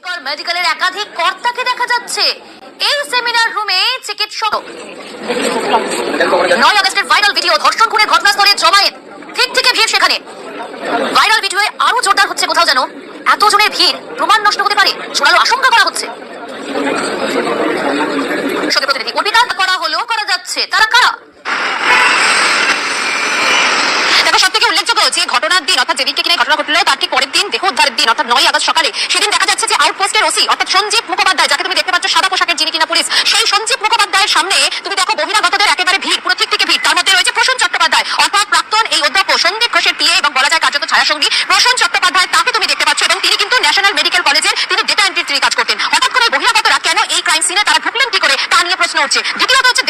মেডিকেলের একাধিক কর্তাকে দেখা যাচ্ছে এই সেমিনার রুমে। চিকিৎসক 9 আগস্টের ভাইরাল ভিডিও, ধর্ষণ খুনের ঘটনাস্থলে জমায়েত, ঠিক থেকে ভিড় সেখানে। ভাইরাল ভিডিওয়ে আরো জোরদার হচ্ছে কোথাও যেন এত জনের ভিড় প্রমাণ নষ্ট হতে পারে, জোরালো আশঙ্কা করা হচ্ছে। সঙ্গে প্রতিনিধি অর্পিতা করা হলো, করা যাচ্ছে, তারা কারা? উল্লেখযোগ্য যে ঘটনার দিন অর্থাৎ যেদিনকে কিনা ঘটনা ঘটলো তার ঠিক পরের দিন দেহ উদ্ধারের দিন অর্থাৎ 9 আগস্ট সকালে সেদিন দেখা যাচ্ছে যে আউটপোস্টের ওসি অর্থাৎ সঞ্জীব মুখোপাধ্যায়, যাকে তুমি দেখতে পাচ্ছ সাদা পোশাকের, যিনি কিনা পুলিশ, সেই সঞ্জীব মুখোপাধ্যায়ের সামনে তুমি দেখো বহিরাগতদের একেবারে ভিড়, পুরো ঠিক থেকে ভিড়। তার মধ্যে রয়েছে প্রসূন চট্টোপাধ্যায় অর্থাৎ প্রাক্তন এই অধ্যক্ষ সন্দীপ ঘোষের পিএ এবং বলা যায় কার্যত ছায়াসঙ্গী প্রসূন চট্টোপাধ্যায়, তাকে তুমি দেখতে পাচ্ছ। এবং তিনি কিন্তু ন্যাশনাল মেডিকেল কলেজের তিনি ডেটা এন্ট্রি কাজ করতেন। হঠাৎ করে বহিরাগতরা কেন এই ক্রাইম সিনে তারা ঢুকলেন কি করে তা নিয়ে প্রশ্ন উঠছে। দ্বিতীয়ত হচ্ছে